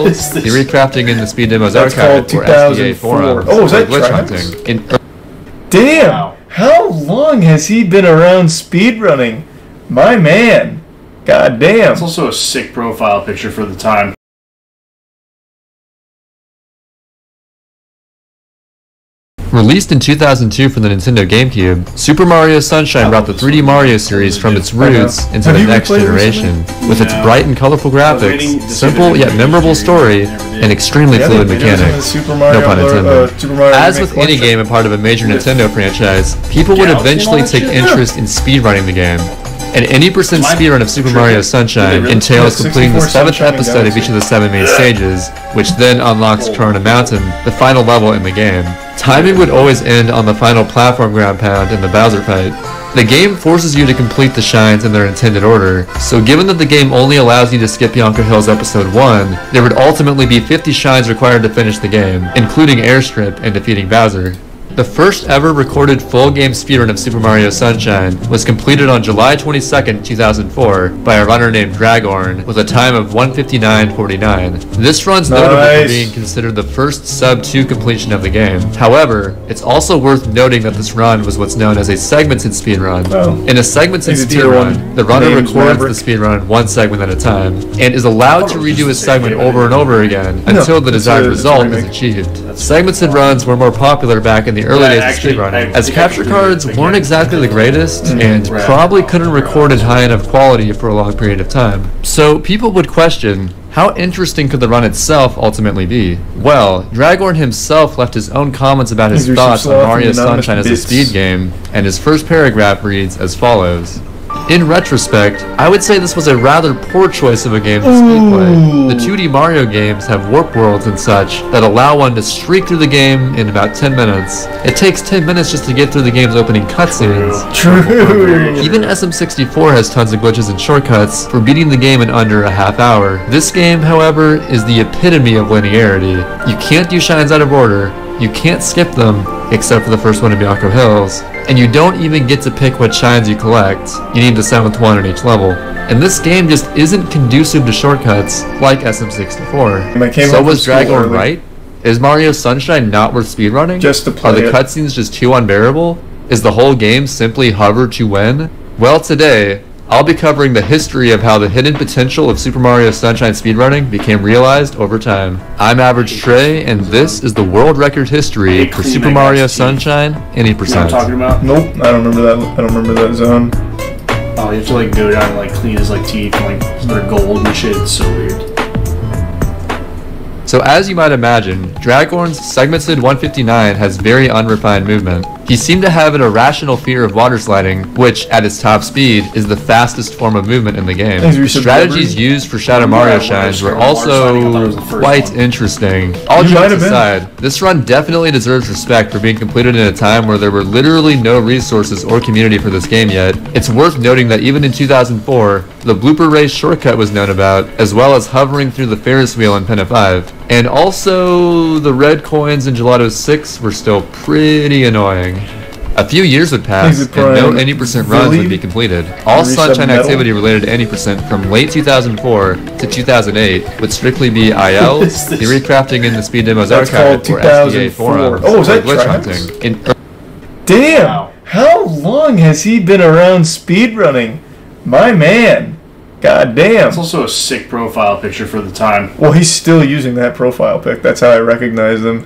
ILs, theory crafting in the speed demos archive, or SDA forums, oh, is that glitch Travis? hunting. Damn! Wow. How long has he been around speedrunning? My man. God damn. It's also a sick profile picture for the time. Released in 2002 for the Nintendo GameCube, Super Mario Sunshine brought the 3D Mario series from its roots into the next generation. With its bright and colorful graphics, simple yet memorable story, and extremely fluid mechanics. No pun intended. As with any game and part of a major Nintendo franchise, people would eventually take interest in speedrunning the game. An 80% speedrun of Super Mario Sunshine entails completing the 7th episode of each of the 7 main stages, which then unlocks Corona Mountain, the final level in the game. Timing would always end on the final platform ground pound in the Bowser fight. The game forces you to complete the shines in their intended order, so given that the game only allows you to skip Yonker Hills Episode 1, there would ultimately be 50 shines required to finish the game, including Airstrip and defeating Bowser. The first ever recorded full game speedrun of Super Mario Sunshine was completed on July 22nd, 2004 by a runner named Dragorn with a time of 1:59:49. This run's notable for being considered the first sub-2 completion of the game. However, it's also worth noting that this run was what's known as a segmented speedrun. In a segmented speedrun, the runner records the speedrun one segment at a time and is allowed to redo a segment over and over again until the desired result is achieved. Segmented runs were more popular back in the early days of speedrunning, as capture cards weren't exactly the greatest and probably couldn't record in high enough quality for a long period of time. So people would question, how interesting could the run itself ultimately be? Well, Dragorn himself left his own comments about his thoughts on Mario Sunshine as a speed game, and his first paragraph reads as follows. In retrospect, I would say this was a rather poor choice of a game to speedplay. The 2D Mario games have warp worlds and such that allow one to streak through the game in about 10 minutes. It takes 10 minutes just to get through the game's opening cutscenes. True. Even SM64 has tons of glitches and shortcuts for beating the game in under a half hour. This game, however, is the epitome of linearity. You can't do shines out of order, you can't skip them, except for the first one in Yonker Hills, and you don't even get to pick what shines you collect. You need the 7th one in each level. And this game just isn't conducive to shortcuts like SM64. So was Dragorn right? Is Mario Sunshine not worth speedrunning? Just to play Are the cutscenes just too unbearable? Is the whole game simply hover to win? Well, today, I'll be covering the history of how the hidden potential of Super Mario Sunshine speedrunning became realized over time. I'm Average Trey, and this is the world record history for Super Mario Sunshine in 80%. You know what I'm talking about? Nope, I don't remember that. I don't remember that zone. Oh, you have to like go down and like clean his like teeth and like they're gold and shit. It's so weird. So as you might imagine, Dragorn's segmented 159 has very unrefined movement. He seemed to have an irrational fear of water sliding, which, at its top speed, is the fastest form of movement in the game. Strategies used for Shadow Mario shines were also quite interesting. All jokes aside, this run definitely deserves respect for being completed in a time where there were literally no resources or community for this game yet. It's worth noting that even in 2004, the blooper race shortcut was known about, as well as hovering through the Ferris wheel in Pen 5. And also, the red coins in Gelato 6 were still pretty annoying. A few years would pass, and no 80% runs would be completed. All Sunshine activity related to 80% from late 2004 to 2008 would strictly be IL, theory crafting in the speed demos archive, or SDA forums, oh, is that glitch hunting. Damn! Wow. How long has he been around speedrunning? My man. God damn. It's also a sick profile picture for the time. Well, he's still using that profile pic. That's how I recognize him.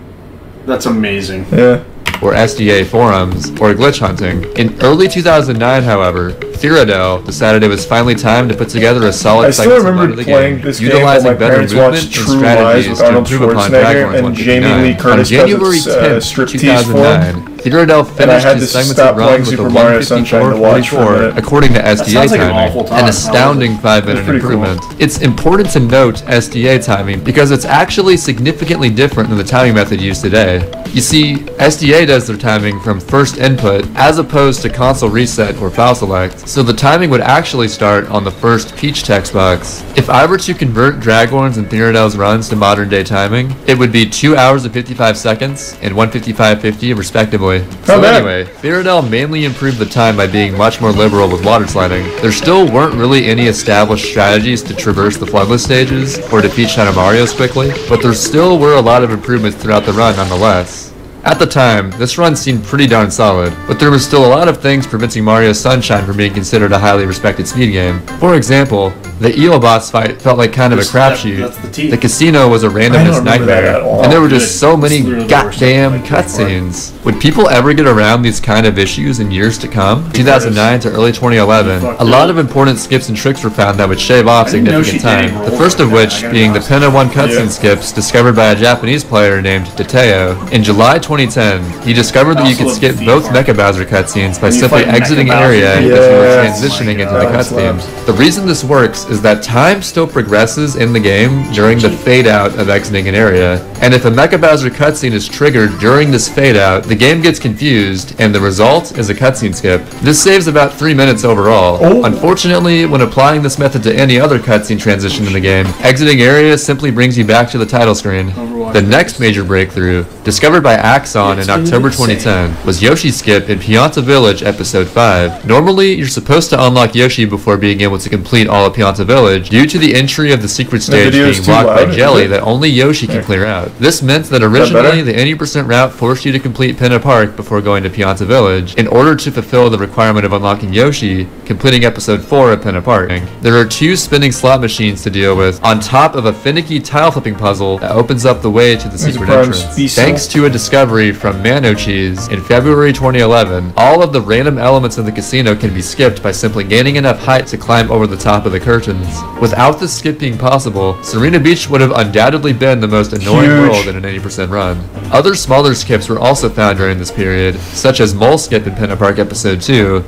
That's amazing. Yeah. Or SDA forums, or glitch hunting. In early 2009, however, Critikal decided it was finally time to put together a solid segment of the game, utilizing better movement and strategies to improve upon Dragorn's 159. On January 10th, 2009, Critikal finished his segmented run with a 154.44 according to SDA timing, an astounding 5-minute improvement. It's important to note SDA timing because it's actually significantly different than the timing method used today. You see, SDA does their timing from first input as opposed to console reset or file select. so the timing would actually start on the first Peach text box. If I were to convert Dragorn's and Theodel's runs to modern day timing, it would be 2 hours and 55 seconds and 1:55.50 respectively. So anyway, Theodel mainly improved the time by being much more liberal with water sliding. There still weren't really any established strategies to traverse the floodless stages or defeat Shadow Marios quickly, but there still were a lot of improvements throughout the run nonetheless. At the time, this run seemed pretty darn solid, but there was still a lot of things preventing Mario Sunshine from being considered a highly respected speed game. For example, the Eel boss fight felt like kind of a crapshoot. The casino was a randomness nightmare, and there were just so many goddamn cutscenes. Would people ever get around these kind of issues in years to come? 2009 to early 2011, a lot of important skips and tricks were found that would shave off significant time. The first of which being the Pinna 1 cutscene skips discovered by a Japanese player named Tateo. In July 2010, he discovered that you could skip both Mecha Bowser cutscenes by simply exiting an area as you were transitioning into the cutscene. The reason this works is that time still progresses in the game during the fade out of exiting an area, and if a Mecha Bowser cutscene is triggered during this fade out, the game gets confused and the result is a cutscene skip. This saves about 3 minutes overall. Unfortunately, when applying this method to any other cutscene transition in the game, exiting area simply brings you back to the title screen. The next major breakthrough, discovered by Axon in October 2010, was Yoshi Skip in Pianta Village Episode 5. Normally, you're supposed to unlock Yoshi before being able to complete all of Pianta Village, due to the entry of the secret stage being blocked by Jelly that only Yoshi can clear out. This meant that originally the 80% route forced you to complete Pinna Park before going to Pianta Village, in order to fulfill the requirement of unlocking Yoshi, completing Episode 4 of Pinna Park. There are 2 spinning slot machines to deal with, on top of a finicky tile flipping puzzle that opens up the way to the secret entrance. Thanks to a discovery from Mano Cheese in February 2011, all of the random elements in the casino can be skipped by simply gaining enough height to climb over the top of the curtains. Without this skip being possible, Serena Beach would have undoubtedly been the most annoying world in an 80% run. Other smaller skips were also found during this period, such as Mole Skip in Pinna Park Episode 2,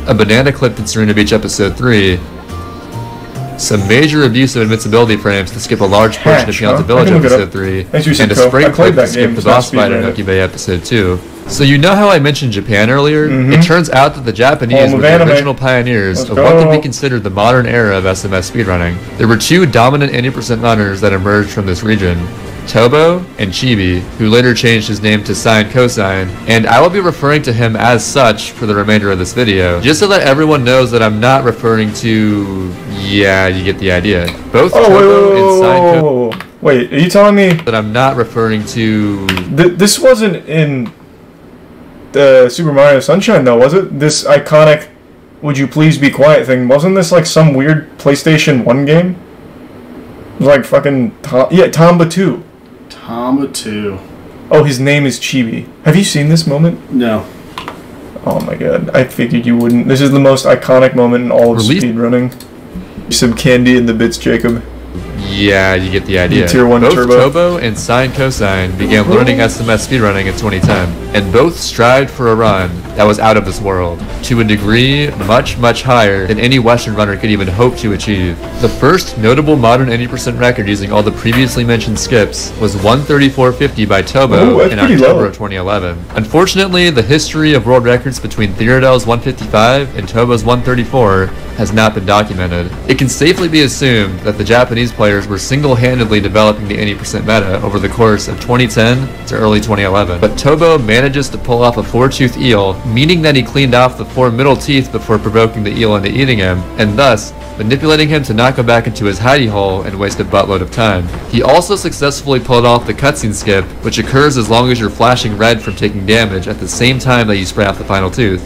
a Banana Clip in Serena Beach Episode 3, some major abuse of invincibility frames to skip a large portion of Pianta Village Episode 3, and a spring clip to skip the boss fight in Noki Bay Episode 2. So you know how I mentioned Japan earlier? It turns out that the Japanese were the original pioneers of what can be considered the modern era of SMS speedrunning. There were 2 dominant 80% runners that emerged from this region, Tobo and Chibi, who later changed his name to Sine Cosine, and I will be referring to him as such for the remainder of this video, just so that everyone knows that I'm not referring to... yeah, you get the idea. Both Tobo and Sine Cosine... Wait, are you telling me... that I'm not referring to... This wasn't in the Super Mario Sunshine though, was it? This iconic "Would you please be quiet" thing, wasn't this like some weird PlayStation 1 game? It was like fucking... Tomba 2. Tomba 2. Oh, his name is Chibi. Have you seen this moment? No. Oh my god, I figured you wouldn't. This is the most iconic moment in all of speedrunning. Some candy in the bits, Jacob. Yeah, you get the idea. Tier 1 both Turbo. Tobo and Sine Cosine began learning SMS speedrunning in 2010, and both strived for a run that was out of this world, to a degree much, much higher than any Western runner could even hope to achieve. The first notable modern 80% record using all the previously mentioned skips was 134.50 by Tobo in October of 2011. Unfortunately, the history of world records between Theodel's 155 and Tobo's 134 has not been documented. It can safely be assumed that the Japanese players were single-handedly developing the 80% meta over the course of 2010 to early 2011. But Tobo manages to pull off a 4-tooth eel, meaning that he cleaned off the 4 middle teeth before provoking the eel into eating him, and thus manipulating him to not go back into his hidey hole and waste a buttload of time. He also successfully pulled off the cutscene skip, which occurs as long as you're flashing red from taking damage at the same time that you spray off the final tooth.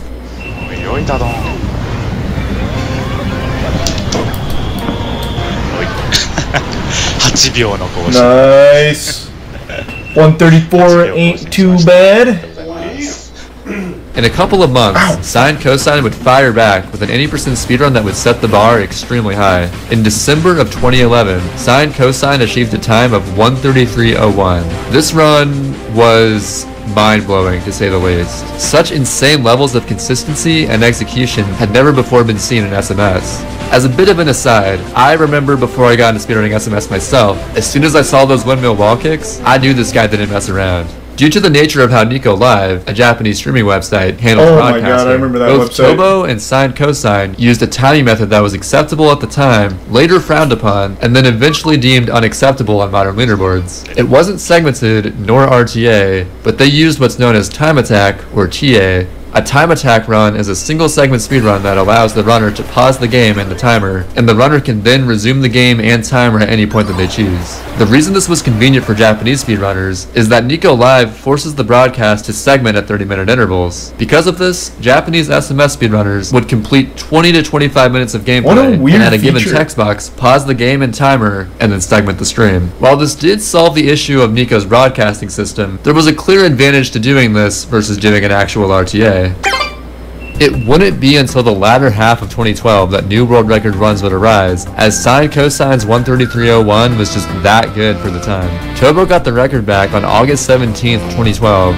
Nice. 134 ain't too bad. In a couple of months, Sine Cosine would fire back with an 80% speedrun that would set the bar extremely high. In December of 2011, Sine Cosine achieved a time of 133.01. This run was mind-blowing, to say the least. Such insane levels of consistency and execution had never before been seen in SMS. As a bit of an aside, I remember before I got into speedrunning SMS myself, as soon as I saw those windmill wall kicks, I knew this guy didn't mess around. Due to the nature of how Nico Live, a Japanese streaming website, handles broadcasting, God, I remember that both website. Tobo and Sine Cosine used a timing method that was acceptable at the time, later frowned upon, and then eventually deemed unacceptable on modern leaderboards. It wasn't segmented nor RTA, but they used what's known as time attack, or TA. A time attack run is a single segment speedrun that allows the runner to pause the game and the timer, and the runner can then resume the game and timer at any point that they choose. The reason this was convenient for Japanese speedrunners is that Nico Live forces the broadcast to segment at 30-minute intervals. Because of this, Japanese SMS speedrunners would complete 20 to 25 minutes of gameplay and at a given text box pause the game and timer and then segment the stream. While this did solve the issue of Nico's broadcasting system, there was a clear advantage to doing this versus doing an actual RTA. It wouldn't be until the latter half of 2012 that new world record runs would arise, as Sine Cosine's 133.01 was just that good for the time. Tobo got the record back on August 17th, 2012.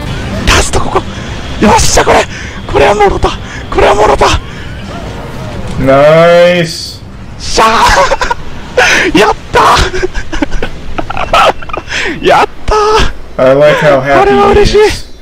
Nice! I like how happy he is.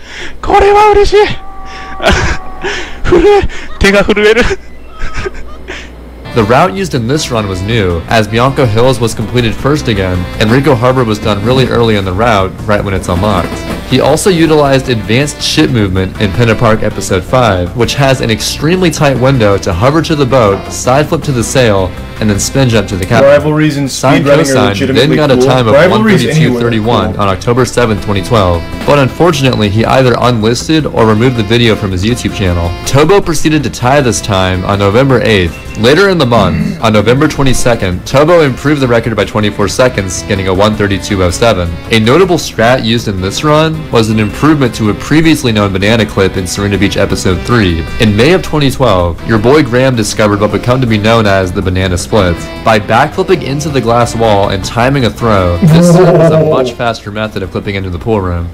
The route used in this run was new, as Bianco Hills was completed first again, and Rico Harbor was done really early in the route, right when it's unlocked. He also utilized advanced ship movement in Pinna Park Episode 5, which has an extremely tight window to hover to the boat, side flip to the sail, and then spin jump to the captain. Rivalries and Sine Cosine then got a time of 132.31 on October 7, 2012, but unfortunately he either unlisted or removed the video from his YouTube channel. Tobo proceeded to tie this time on November 8th. Later in the month, on November 22nd, Tobo improved the record by 24 seconds, getting a 132.07. A notable strat used in this run was an improvement to a previously known banana clip in Serena Beach Episode 3. In May of 2012, your boy Graham discovered what would come to be known as the banana split. By backflipping into the glass wall and timing a throw, this was a much faster method of clipping into the pool room.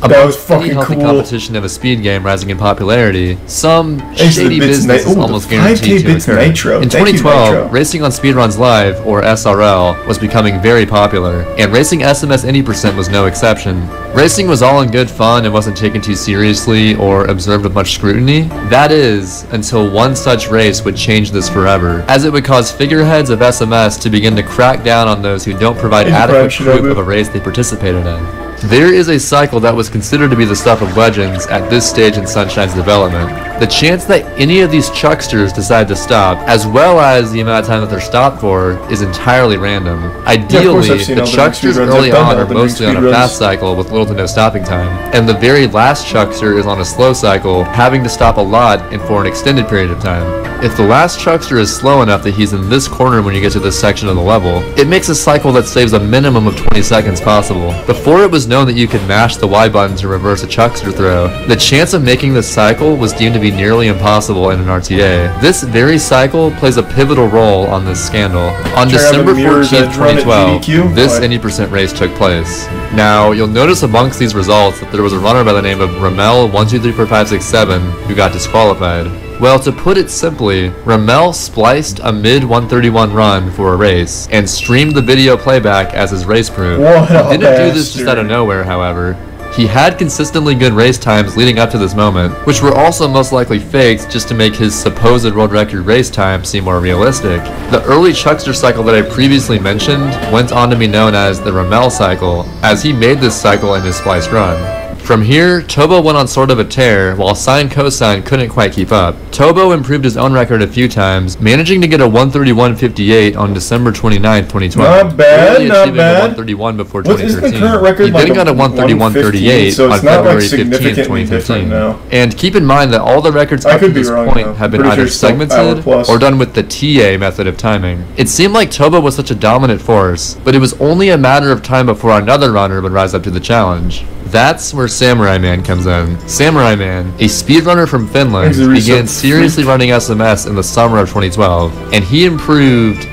That was fucking any healthy cool. competition of a speed game rising in popularity, some shady business is almost guaranteed to occur. In 2012, Racing on Speedruns Live, or SRL, was becoming very popular, and Racing SMS Any Percent was no exception. Racing was all in good fun and wasn't taken too seriously or observed with much scrutiny. That is, until one such race would change this forever, as it would cause figureheads of SMS to begin to crack down on those who don't provide adequate proof of a race they participated in. There is a cycle that was considered to be the stuff of legends at this stage in Sunshine's development. The chance that any of these chucksters decide to stop, as well as the amount of time that they're stopped for, is entirely random. Ideally, the chucksters early on are mostly on a fast cycle with little to no stopping time, and the very last chuckster is on a slow cycle, having to stop a lot and for an extended period of time. If the last chuckster is slow enough that he's in this corner when you get to this section of the level, it makes a cycle that saves a minimum of 20 seconds possible. Before it was known that you could mash the Y button to reverse a chuckster throw, the chance of making this cycle was deemed to be nearly impossible in an RTA. This very cycle plays a pivotal role on this scandal. On December 14th, 2012, this Any Percent race took place. Now, you'll notice amongst these results that there was a runner by the name of Ramel123457 who got disqualified. Well, to put it simply, Ramel spliced a mid-131 run for a race, and streamed the video playback as his race proof. He didn't do this just out of nowhere, however. He had consistently good race times leading up to this moment, which were also most likely faked just to make his supposed world record race time seem more realistic. The early chuckster cycle that I previously mentioned went on to be known as the Ramel cycle, as he made this cycle in his spliced run. From here, Tobo went on sort of a tear, while Sine Cosine couldn't quite keep up. Tobo improved his own record a few times, managing to get a 131.58 on December 29, 2012. Not bad, not bad. 131 before 2013. The current record he then got a 131.38 so on February 15, 2015. Now. And keep in mind that all the records up to this point have been either segmented or done with the TA method of timing. It seemed like Tobo was such a dominant force, but it was only a matter of time before another runner would rise up to the challenge. That's where Samurai Man comes in. Samurai Man, a speedrunner from Finland, began seriously running SMS in the summer of 2012, and he improved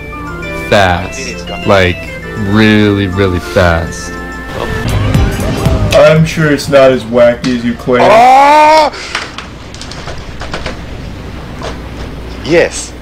fast. Like, really, really fast. I'm sure it's not as wacky as you claim. Oh! Yes.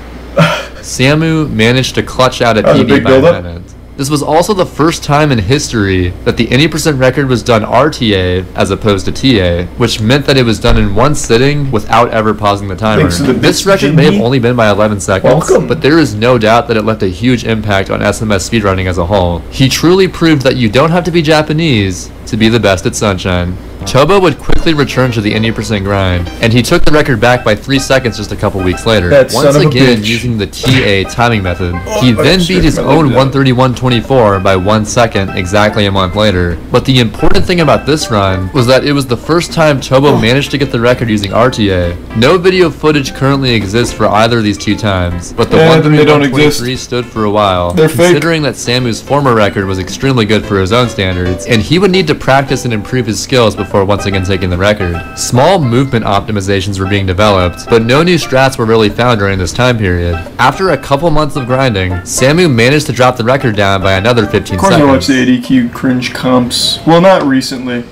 Samu managed to clutch out a PB by a minute. This was also the first time in history that the any percent record was done RTA as opposed to TA, which meant that it was done in one sitting without ever pausing the timer. This record may have only been by 11 seconds, but there is no doubt that it left a huge impact on SMS speedrunning as a whole. He truly proved that you don't have to be Japanese to be the best at Sunshine. Tobo would quickly return to the any percent grind, and he took the record back by 3 seconds just a couple weeks later, once again using the TA timing method. He then beat his own 131.24 by 1 second exactly a month later. But the important thing about this run was that it was the first time Tobo managed to get the record using RTA. No video footage currently exists for either of these two times, but the 131.23 stood for a while, considering that Samu's former record was extremely good for his own standards, and he would need to practice and improve his skills before once again taking the record. Small movement optimizations were being developed, but no new strats were really found during this time period. After a couple months of grinding, Samu managed to drop the record down by another 15 seconds. Of course I watched the ADQ cringe comps. Well, not recently.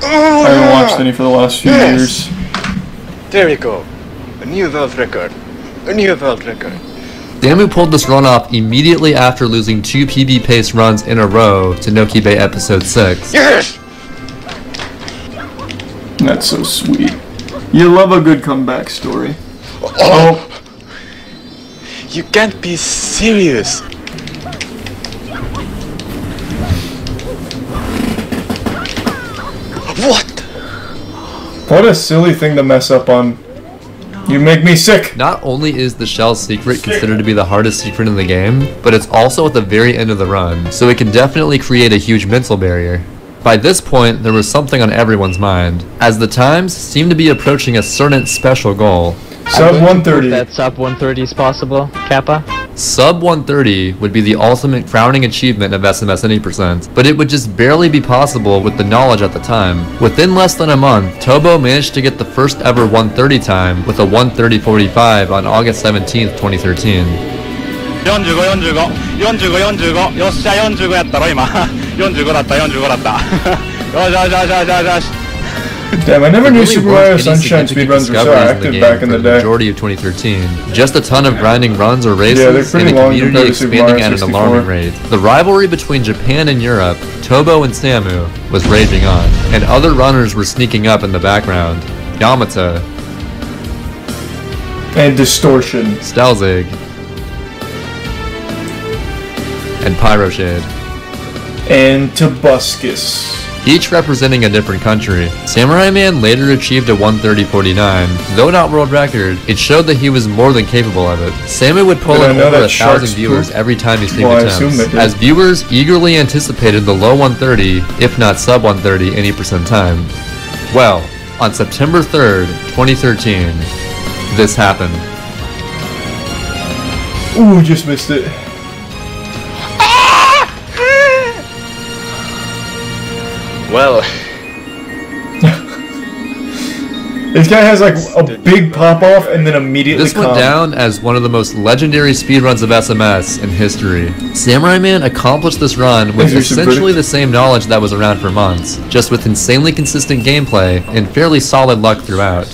I haven't watched any for the last few years. There we go. A new world record. A new world record. Samu pulled this run off immediately after losing 2 PB pace runs in a row to Nokibe episode 6. Yes! That's so sweet. You love a good comeback story. Oh! You can't be serious. What? What a silly thing to mess up on. You make me sick! Not only is the shell secret considered to be the hardest secret in the game, but it's also at the very end of the run, so it can definitely create a huge mental barrier. By this point, there was something on everyone's mind, as the times seemed to be approaching a certain special goal. Sub 130. That sub 130 is possible, Kappa? Sub 130 would be the ultimate crowning achievement of SMS any percent, but it would just barely be possible with the knowledge at the time. Within less than a month, Tobo managed to get the first ever 130 time with a 130.45 on August 17th, 2013. 45よっしゃ45やったろ今45だった45だったよしよしよしよしよし Damn, I never knew Super Mario Sunshine speedruns were so active back in the day. Majority of 2013. Just a ton of grinding runs or races, and the community expanding at an alarming rate. The rivalry between Japan and Europe, Tobo and Samu, was raging on, and other runners were sneaking up in the background. Yamata. And Distortion. Stelzig. And Pyroshade. And Tobuscus. Each representing a different country. Samurai Man later achieved a 130.49. Though not world record, it showed that he was more than capable of it. Samu would pull in over 1,000 viewers every time he streamed attempts, as viewers eagerly anticipated the low 130, if not sub 130, any percent time. Well, on September 3rd, 2013, this happened. Ooh, just missed it. Well, this guy has like a big pop off and then immediately This went down as one of the most legendary speedruns of SMS in history. Samurai Man accomplished this run with essentially the same knowledge that was around for months, just with insanely consistent gameplay and fairly solid luck throughout.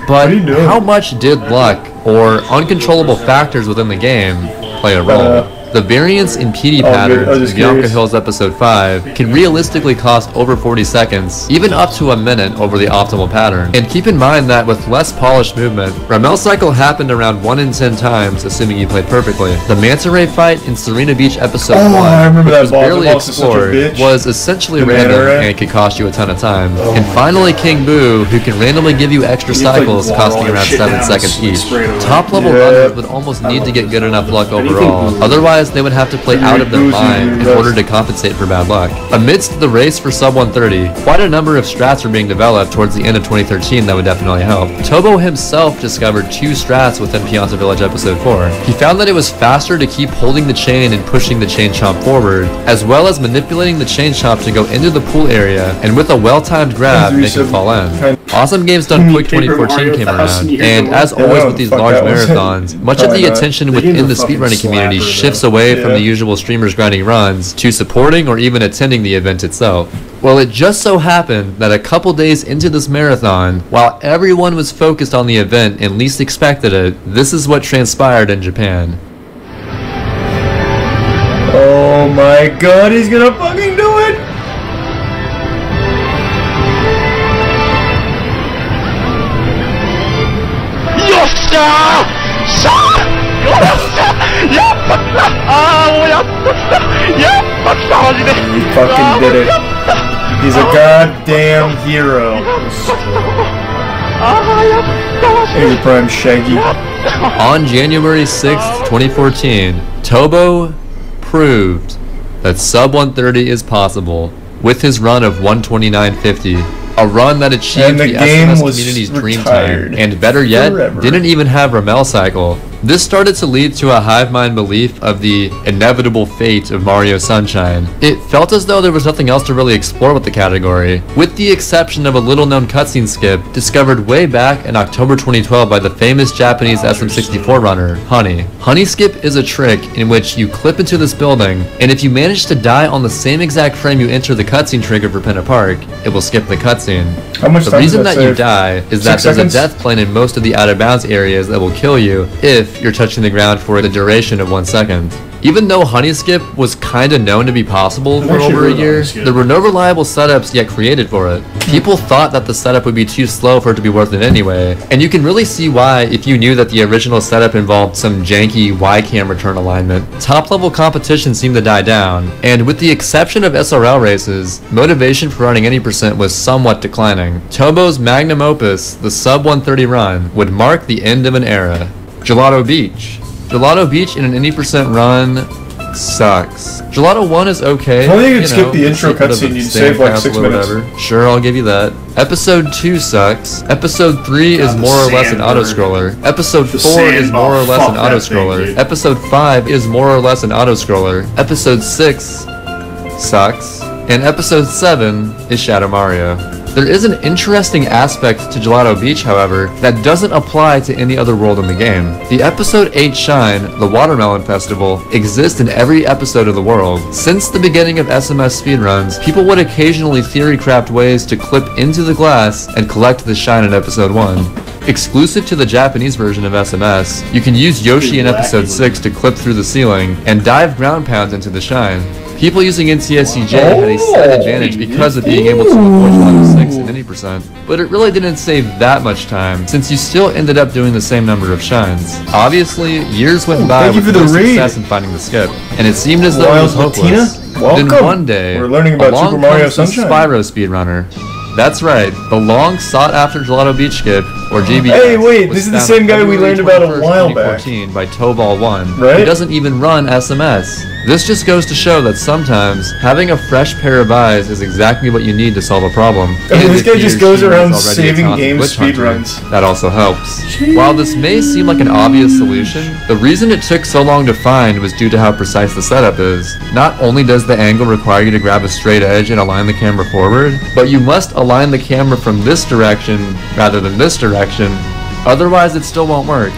But how much did luck, or uncontrollable factors within the game, play a role? The variance in PD patterns in Bianca Hills episode 5 can realistically cost over 40 seconds, even up to a minute over the optimal pattern. And keep in mind that with less polished movement, Ramel cycle happened around 1 in 10 times, assuming you played perfectly. The Manta Ray fight in Serena Beach episode 1, which was barely explored, was essentially random and could cost you a ton of time. And finally King Boo, who can randomly give you extra cycles costing around 7 seconds each. Top level runners would almost need to get good enough luck overall, otherwise they would have to play out of their mind in order to compensate for bad luck. Amidst the race for sub 130, quite a number of strats were being developed towards the end of 2013 that would definitely help. Tobo himself discovered 2 strats within Pianta Village episode 4. He found that it was faster to keep holding the chain and pushing the chain chomp forward, as well as manipulating the chain chomp to go into the pool area and with a well-timed grab make him fall in. Awesome Games Done Quick 2014 came around, and as always with these large marathons, much of the attention within the speedrunning community shifts away from the usual streamers grinding runs to supporting or even attending the event itself. Well, it just so happened that a couple days into this marathon, while everyone was focused on the event and least expected it, this is what transpired in Japan. Oh Oh my god, he's gonna fucking do it! He fucking did it. He's a goddamn hero. Hey, Prime Shaggy. On January 6th, 2014, Tobo proved that sub 130 is possible with his run of 129.50. A run that achieved the SMS community's dream time, and better yet, didn't even have Ramel cycle. This started to lead to a hive mind belief of the inevitable fate of Mario Sunshine. It felt as though there was nothing else to really explore with the category, with the exception of a little-known cutscene skip discovered way back in October 2012 by the famous Japanese SM64 runner, Honey. Honey skip is a trick in which you clip into this building, and if you manage to die on the same exact frame you enter the cutscene trigger for Pinna Park, it will skip the cutscene. How much the time reason does that you die is that there's a death plane in most of the out-of-bounds areas that will kill you if you're touching the ground for the duration of 1 second. Even though Honey Skip was kinda known to be possible for over a year, there were no reliable setups yet created for it. People thought that the setup would be too slow for it to be worth it anyway, and you can really see why if you knew that the original setup involved some janky Y-cam return alignment. Top-level competition seemed to die down, and with the exception of SRL races, motivation for running any percent was somewhat declining. Tobo's magnum opus, the sub 130 run, would mark the end of an era. Gelato Beach. Gelato Beach in an any percent run sucks. Gelato 1 is okay. If only you could skip the intro cutscene, you'd save like 6 minutes. Sure, I'll give you that. Episode 2 sucks. Episode 3 is more or less an auto-scroller. Episode 4 is more or less an auto-scroller. Episode 5 is more or less an auto-scroller. Episode 6 sucks. And Episode 7 is Shadow Mario. There is an interesting aspect to Gelato Beach, however, that doesn't apply to any other world in the game. The Episode 8 Shine, the Watermelon Festival, exists in every episode of the world. Since the beginning of SMS speedruns, people would occasionally theory-craft ways to clip into the glass and collect the shine in Episode 1. Exclusive to the Japanese version of SMS, you can use Yoshi in Episode 6 to clip through the ceiling and dive ground pounds into the shine. People using NTSCJ had a slight advantage because of being able to avoid Gelato 6 in any percent, but it really didn't save that much time, since you still ended up doing the same number of shines. Obviously, years went by with no success in finding the skip, and it seemed as though it was hopeless. Then one day, we're learning about Super Mario Sunshine. Spyro speedrunner. That's right, the long sought-after Gelato Beach skip, or GBS. Hey, wait, this is the same guy we learned about a while back. By Tobal1, right? Who doesn't even run SMS. This just goes to show that sometimes having a fresh pair of eyes is exactly what you need to solve a problem. I mean, this guy just goes around saving game speedruns. That also helps. While this may seem like an obvious solution, the reason it took so long to find was due to how precise the setup is. Not only does the angle require you to grab a straight edge and align the camera forward, but you must align the camera from this direction rather than this direction, otherwise it still won't work.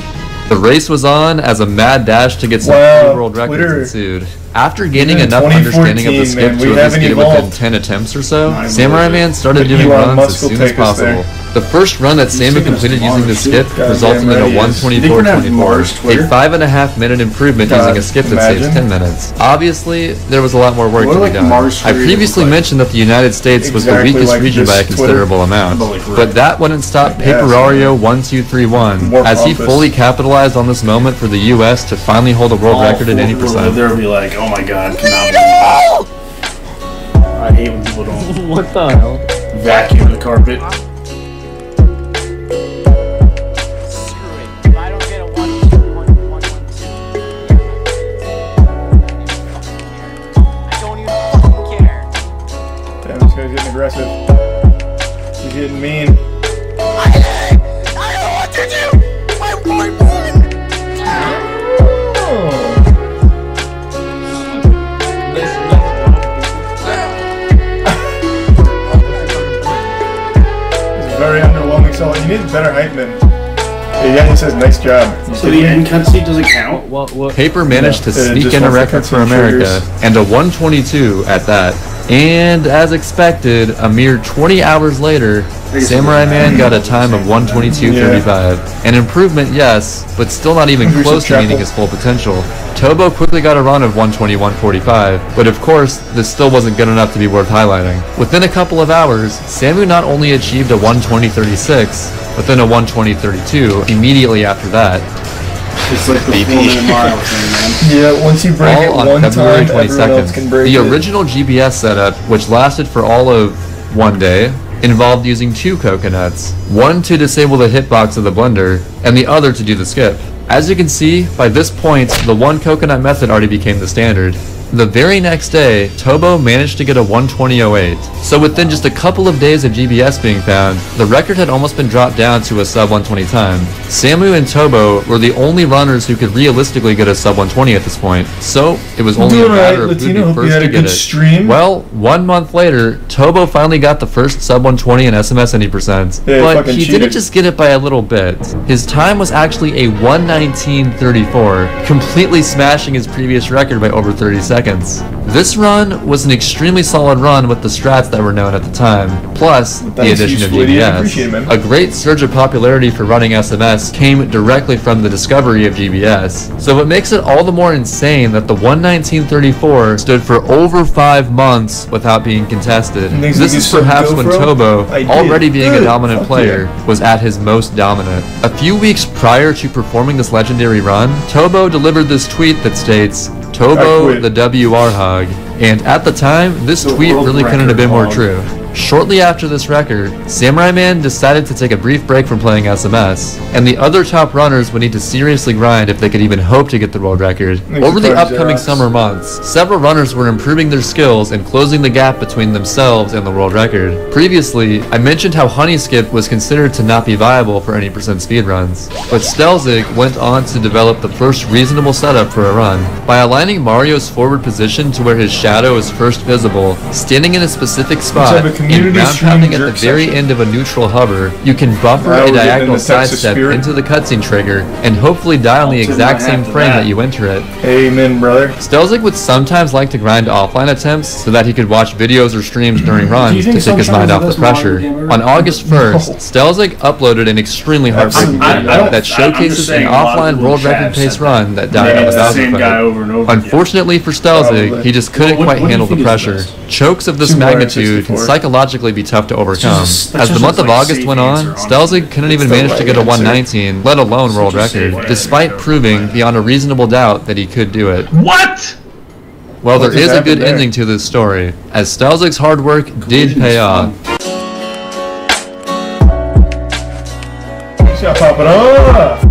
The race was on as a mad dash to get some world records ensued. After gaining enough understanding of the skip to at least get it within 10 attempts or so, Samurai Man started doing runs as soon as possible. The first run that Samu completed using the skip resulted in a 1:24.24, a 5.5 minute improvement using a skip that saves 10 minutes. Obviously, there was a lot more work to be done. I previously mentioned that the United States was the weakest region by a considerable amount, but that wouldn't stop Paperorio1231, as he fully capitalized on this moment for the US to finally hold a world record at any percent. There will be like, oh my god, cannot I hate when people don't What the hell? vacuum the carpet. Damn, this guy's getting aggressive. He's getting mean. I don't know what to do! My Very underwhelming solo. You need better hype man. Yeah, he says nice job. So the end cutscene doesn't count? Paper managed to sneak in a record for America, and a 122 at that. And as expected, a mere 20 hours later, Samurai Man got a time of 122.35. An improvement, yes, but still not even close to meeting his full potential. Tobo quickly got a run of 121.45, but of course, this still wasn't good enough to be worth highlighting. Within a couple of hours, Samu not only achieved a 120.36, but then a 120.32 immediately after that. It's like the 4 minute mile thing, man. Yeah, once you break it All on one February time, everyone else can 22nd. break The it. original GBS setup, which lasted for all of one day, involved using 2 coconuts, one to disable the hitbox of the blender, and the other to do the skip. As you can see, by this point, the 1 coconut method already became the standard. The very next day, Tobo managed to get a 120.08. So within just a couple of days of GBS being found, the record had almost been dropped down to a sub 120 time. Samu and Tobo were the only runners who could realistically get a sub 120 at this point, so it was only a matter of who would be first to get it. Stream. Well, 1 month later, Tobo finally got the first sub 120 in SMS any percent, but he didn't just get it by a little bit. His time was actually a 119.34, completely smashing his previous record by over 30 seconds. This run was an extremely solid run with the strats that were known at the time, plus the addition of GBS. A great surge of popularity for running SMS came directly from the discovery of GBS, so it makes it all the more insane that the 119.34 stood for over 5 months without being contested. This is perhaps when Tobo, already being a dominant player, was at his most dominant. A few weeks prior to performing this legendary run, Tobo delivered this tweet that states, "Tobo the WR hog," and at the time, this tweet really couldn't have been more true. Shortly after this record, Samurai Man decided to take a brief break from playing SMS, and the other top runners would need to seriously grind if they could even hope to get the world record. Over the upcoming summer months, several runners were improving their skills and closing the gap between themselves and the world record. Previously, I mentioned how Honey Skip was considered to not be viable for any percent speedruns, but Stelzig went on to develop the first reasonable setup for a run. By aligning Mario's forward position to where his shadow is first visible, standing in a specific spot, and ground pounding at the very end of a neutral hover, you can buffer a diagonal sidestep into the cutscene trigger and hopefully die on the exact same frame that you enter it. Amen, brother. Stelzig would sometimes like to grind offline attempts so that he could watch videos or streams during runs to take his mind off the pressure. On August 1st, Stelzig uploaded an extremely heartbreaking video that showcases an offline world record pace run that died on the Bowser fight. Unfortunately for Stelzig, he just couldn't quite handle the pressure. Chokes of this magnitude can psychologically be tough to overcome. As the month of August went on, Stelzig couldn't even manage to get a 119, let alone world record, despite proving beyond a reasonable doubt that he could do it. What? Well, there is a good ending to this story, as Stelzig's hard work did pay off. Just gotta pop it off.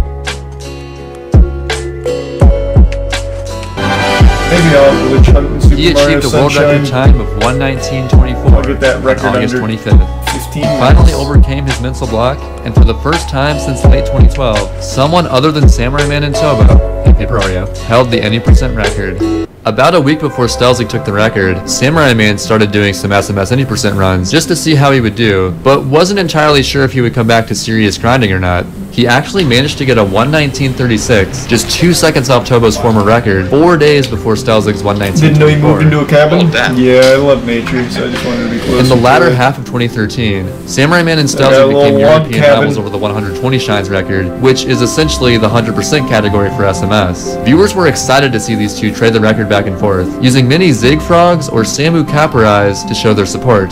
Maybe I'll glitch hunt in Super He Mario achieved a world Sunshine. record time of 119.24 I'll get that record on August under 25th. 15 Finally minutes. overcame his mental block, and for the first time since late 2012, someone other than Samurai Man and Tobo, and Paper Mario, held the any percent record. About a week before Stelzig took the record, Samurai Man started doing some SMS any percent runs just to see how he would do, but wasn't entirely sure if he would come back to serious grinding or not. He actually managed to get a 119.36, just 2 seconds off Tobo's former record, 4 days before Stelzig's 119.24. Didn't know you moved into a cabin? Yeah, I love Matrix. I just wanted to be close. In the latter half of 2013, Samurai Man and Stelzig became European rivals over the 120 shines record, which is essentially the 100% category for SMS. Viewers were excited to see these two trade the record back and forth, using many Zig Frogs or Samu Caporais to show their support.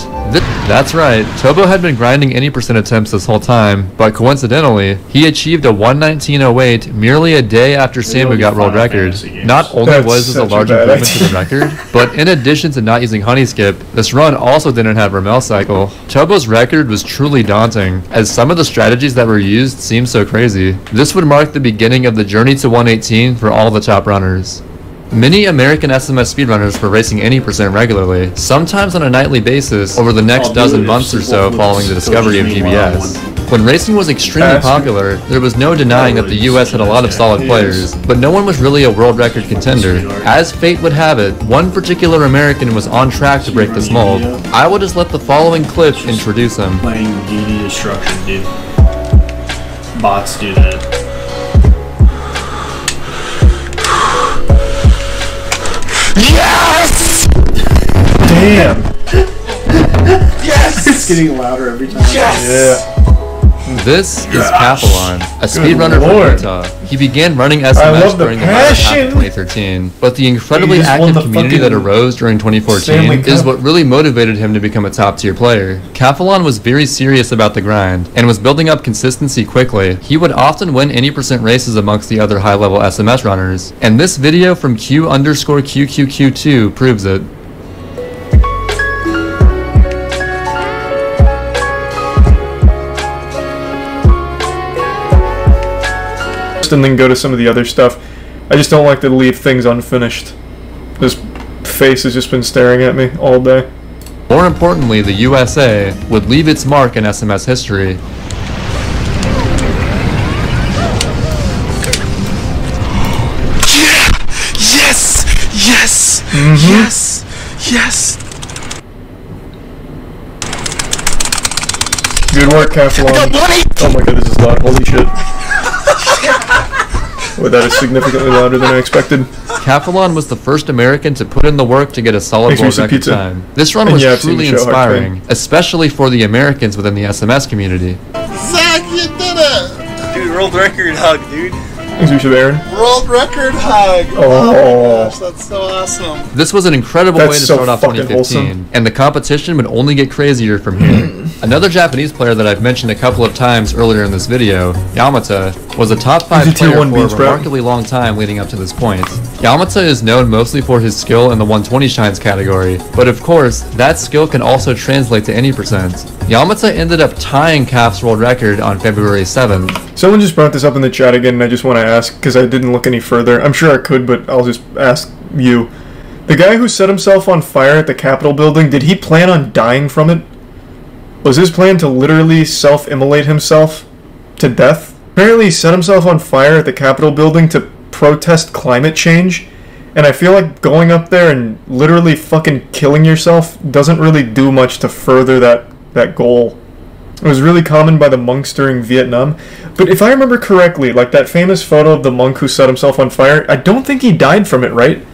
That's right, Tobo had been grinding any percent attempts this whole time, but coincidentally, he achieved a 119.08 merely a day after Samu got world record. Not only was this a large improvement to the record, but in addition to not using Honey Skip, this run also didn't have Ramel Cycle. Tobo's record was truly daunting, as some of the strategies that were used seemed so crazy. This would mark the beginning of the journey to 118 for all the top runners. Many American SMS speedrunners were racing any percent regularly, sometimes on a nightly basis over the next dozen months or so following the discovery of GBS. When racing was extremely popular, there was no denying that the US had a lot of solid players, but no one was really a world record contender. As fate would have it, one particular American was on track to break this mold. I will just let the following clip introduce him. Playing DD Destruction, dude. Bots do that. Damn! Yes! It's getting louder every time. Yeah. This is Capelon, a speedrunner from Lord. Utah. He began running I SMS love the during the latter half passion. of 2013, but the incredibly He just won active the community that fucking arose during 2014 Stanley is Cup. what really motivated him to become a top-tier player. Capelon was very serious about the grind, and was building up consistency quickly. He would often win any percent races amongst the other high-level SMS runners, and this video from Q_QQQ2 proves it. And then go to some of the other stuff. I just don't like to leave things unfinished. This face has just been staring at me all day. More importantly, the USA would leave its mark in SMS history. Yes! Yes! Yes! Yes! Good work, Capelon. Money! Oh my god, this is loud. Holy shit. Well, that is significantly louder than I expected. Capelon was the first American to put in the work to get a solid Thanks for world some record pizza. time. This run And was yeah, I've seen the truly show, Hard inspiring, especially for the Americans within the SMS community. Zach, you did it! Dude, world record hug, dude. Thanks for some Aaron. World record hug! Oh. My gosh, that's so awesome. This was an incredible That's way to so start off fucking 2015, wholesome. and the competition would only get crazier from here. Another Japanese player that I've mentioned a couple of times earlier in this video, Yamata, was a top 5 He's a tier player one for a bean sprout. remarkably long time leading up to this point. Yamata is known mostly for his skill in the 120 shines category, but of course, that skill can also translate to any percent. Yamata ended up tying Cap's world record on February 7th. Someone just brought this up in the chat again, and I just want to ask, because I didn't look any further. I'm sure I could, but I'll just ask you. The guy who set himself on fire at the Capitol building, did he plan on dying from it? Was his plan to literally self-immolate himself to death? Apparently he set himself on fire at the Capitol building to protest climate change, and I feel like going up there and literally fucking killing yourself doesn't really do much to further that goal. It was really common by the monks during Vietnam. But if I remember correctly, like that famous photo of the monk who set himself on fire, I don't think he died from it, right?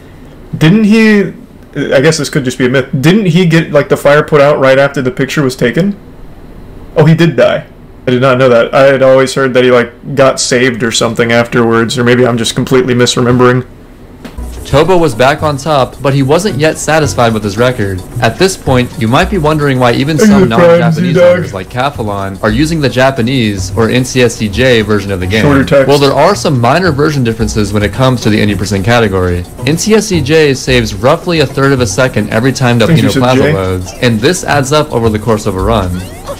Didn't he... I guess this could just be a myth. Didn't he get, like, the fire put out right after the picture was taken? Oh, he did die. I did not know that. I had always heard that he, like, got saved or something afterwards, or maybe I'm just completely misremembering. Tobo was back on top, but he wasn't yet satisfied with his record. At this point, you might be wondering why even some non-Japanese runners like Capelon are using the Japanese, or NCSCJ, version of the game. Shorter text. Well, there are some minor version differences when it comes to the any percent category. NCSCJ saves roughly a third of a second every time Think you Delfino said Plaza J? loads, and this adds up over the course of a run.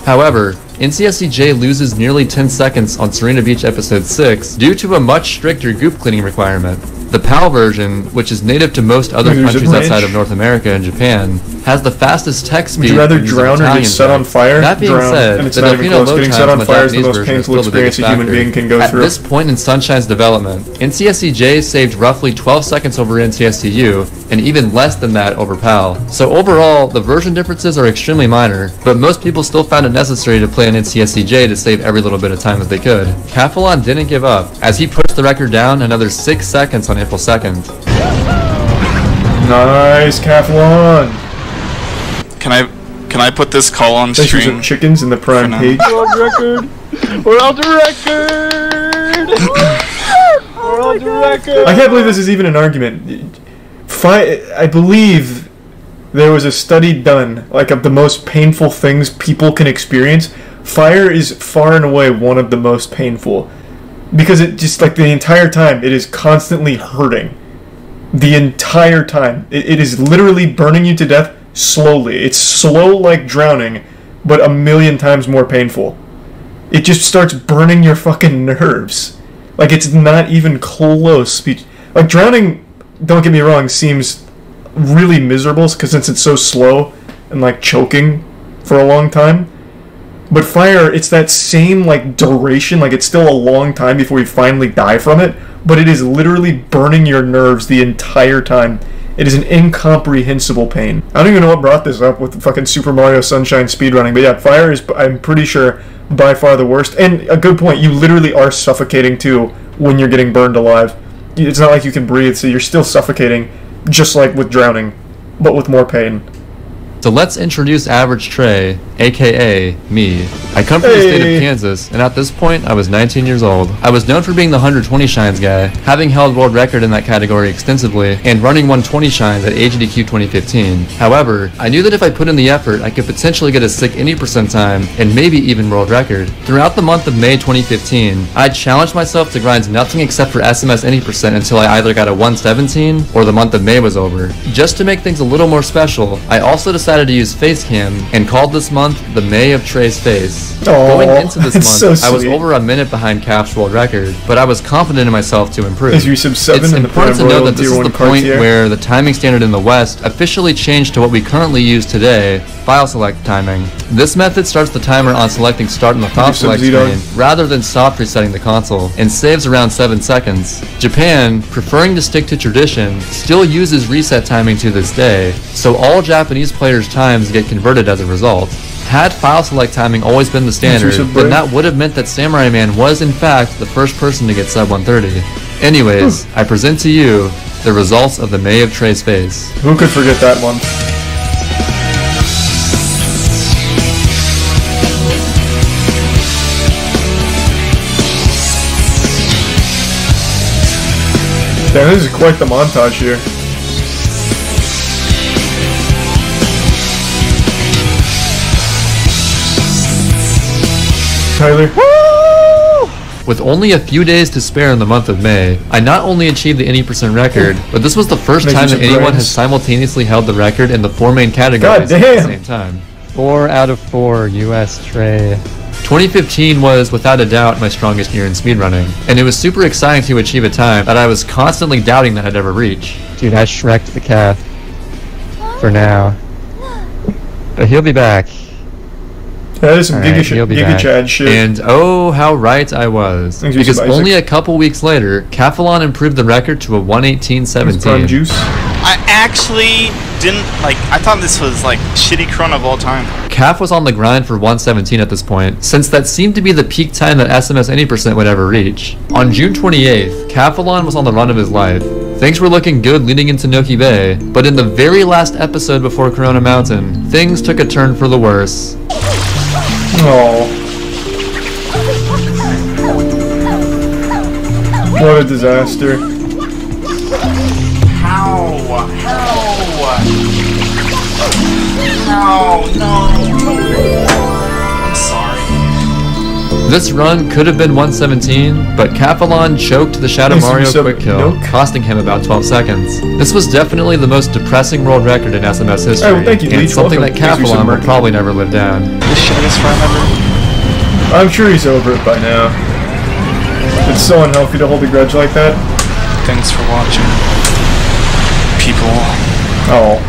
However, NCSCJ loses nearly 10 seconds on Serena Beach Episode 6 due to a much stricter goop cleaning requirement. The PAL version, which is native to most other There's a countries outside branch. of North America and Japan, has the fastest text speed. Would you rather when using drown or Italian get set on text. fire? That being Drown, said, and it's the not even Delfino close. load Getting times set on from the fire is the Japanese most version painful still the experience biggest a human factor. being can go At through. this point in Sunshine's development, NCSCJ saved roughly 12 seconds over NCSCU, and even less than that over PAL. So overall, the version differences are extremely minor, but most people still found it necessary to play on NCSCJ to save every little bit of time that they could. Capelon didn't give up, as he pushed the record down another 6 seconds on April 2nd. Nice, Capelon! Can I put this call on Thanks for stream? some chickens in the prime now. page. World record! World record! World record! I can't believe this is even an argument. I believe there was a study done, like, of the most painful things people can experience. Fire is far and away one of the most painful. Because it just, like, the entire time, it is constantly hurting. The entire time. It is literally burning you to death slowly. It's slow like drowning, but a million times more painful. It just starts burning your fucking nerves. Like, it's not even close. Like, drowning, don't get me wrong, seems really miserable because since it's so slow and, like, choking for a long time. But fire, it's that same, like, duration. Like, it's still a long time before you finally die from it, but it is literally burning your nerves the entire time. It is an incomprehensible pain. I don't even know what brought this up with the fucking Super Mario Sunshine speedrunning, but yeah, fire is, I'm pretty sure, by far the worst. And a good point, you literally are suffocating too when you're getting burned alive. It's not like you can breathe, so you're still suffocating, just like with drowning, but with more pain. So let's introduce Average Trey, aka me. I come from the state of Kansas, and at this point, I was 19 years old. I was known for being the 120 shines guy, having held world record in that category extensively, and running 120 shines at AGDQ 2015. However, I knew that if I put in the effort, I could potentially get a sick 80% time, and maybe even world record. Throughout the month of May 2015, I challenged myself to grind nothing except for SMS 80% until I either got a 117 or the month of May was over. Just to make things a little more special, I also decided to use Facecam and called this month the May of Trey's Face. Going into this month, I was over a minute behind Calf's world record, but I was confident in myself to improve. It's important to note that this is the point where the timing standard in the West officially changed to what we currently use today, file select timing. This method starts the timer on selecting start on the file select screen rather than soft resetting the console, and saves around 7 seconds. Japan, preferring to stick to tradition, still uses reset timing to this day, so all Japanese players' times get converted as a result. Had file select timing always been the standard, then that would have meant that Samurai Man was in fact the first person to get sub 130. Anyways, I present to you the results of the May of Trey's Face. Who could forget that one? Damn, this is quite the montage here. Tyler. Woo! With only a few days to spare in the month of May, I not only achieved the 80% record, but this was the first time that anyone has simultaneously held the record in the 4 main categories at the same time. 4 out of 4, US Trey. 2015 was, without a doubt, my strongest year in speedrunning, and it was super exciting to achieve a time that I was constantly doubting that I'd ever reach. Dude, I Shrek'd the calf. For now. But he'll be back. That is some Giga Chad shit. And oh, how right I was. Because only a couple weeks later, Cathalon improved the record to a 118.17. Juice. I actually didn't, I thought this was, shitty chrono of all time. Calf was on the grind for 117 at this point, since that seemed to be the peak time that SMS 80% would ever reach. On June 28th, Cathalon was on the run of his life. Things were looking good leading into Noki Bay, but in the very last episode before Corona Mountain, things took a turn for the worse. Oh. What a disaster. How? No. I'm sorry. This run could have been 117, but Cathalon choked the Shadow Mario quick kill, costing him about 12 seconds. This was definitely the most depressing world record in SMS history, and something that Cathalon will probably never live down. This shit is forever. I'm sure he's over it by now. It's so unhealthy to hold a grudge like that. Thanks for watching. People. Oh.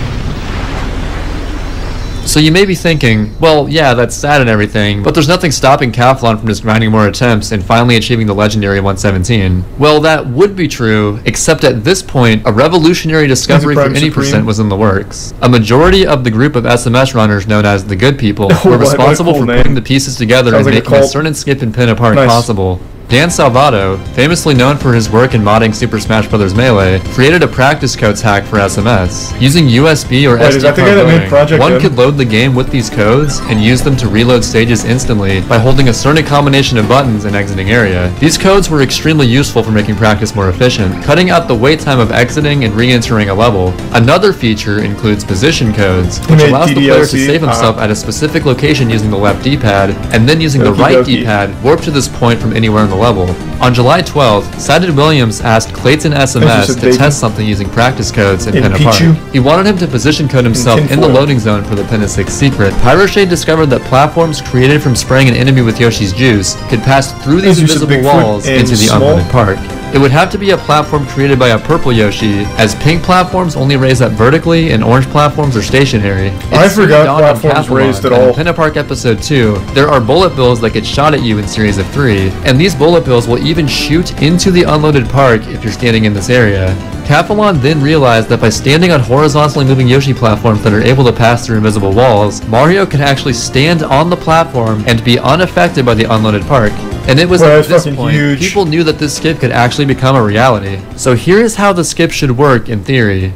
So you may be thinking, well, yeah, that's sad and everything, but there's nothing stopping Cathalon from just grinding more attempts and finally achieving the legendary 117. Well, that would be true, except at this point, a revolutionary discovery for 80% was in the works. A majority of the group of SMS runners known as the Good People were responsible for putting the pieces together and making a certain skip and pin apart possible. Dan Salvato, famously known for his work in modding Super Smash Bros. Melee, created a practice codes hack for SMS. Using USB or SD card loading, one could load the game with these codes and use them to reload stages instantly by holding a certain combination of buttons and exiting area. These codes were extremely useful for making practice more efficient, cutting out the wait time of exiting and re-entering a level. Another feature includes position codes, which allows the player to save himself at a specific location using the left D-pad, and then using the right D-pad, warp to this point from anywhere in the level. On July 12th, Sided Williams asked Clayton SMS to test something using practice codes and pin apart. He wanted him to position code himself in the loading zone for the Pin 6 secret. Pyroshade discovered that platforms created from spraying an enemy with Yoshi's juice could pass through these invisible walls into the unloaded park. It would have to be a platform created by a purple Yoshi, as pink platforms only raise up vertically and orange platforms are stationary. I forgot platforms raised at all. In Pin Park Episode 2, there are bullet bills that get shot at you in series of 3, and these bullet bills will even shoot into the unloaded park if you're standing in this area. Cathalon then realized that by standing on horizontally moving Yoshi platforms that are able to pass through invisible walls, Mario could actually stand on the platform and be unaffected by the unloaded park. And it was at this point, people knew that this skip could actually become a reality. So here is how the skip should work in theory.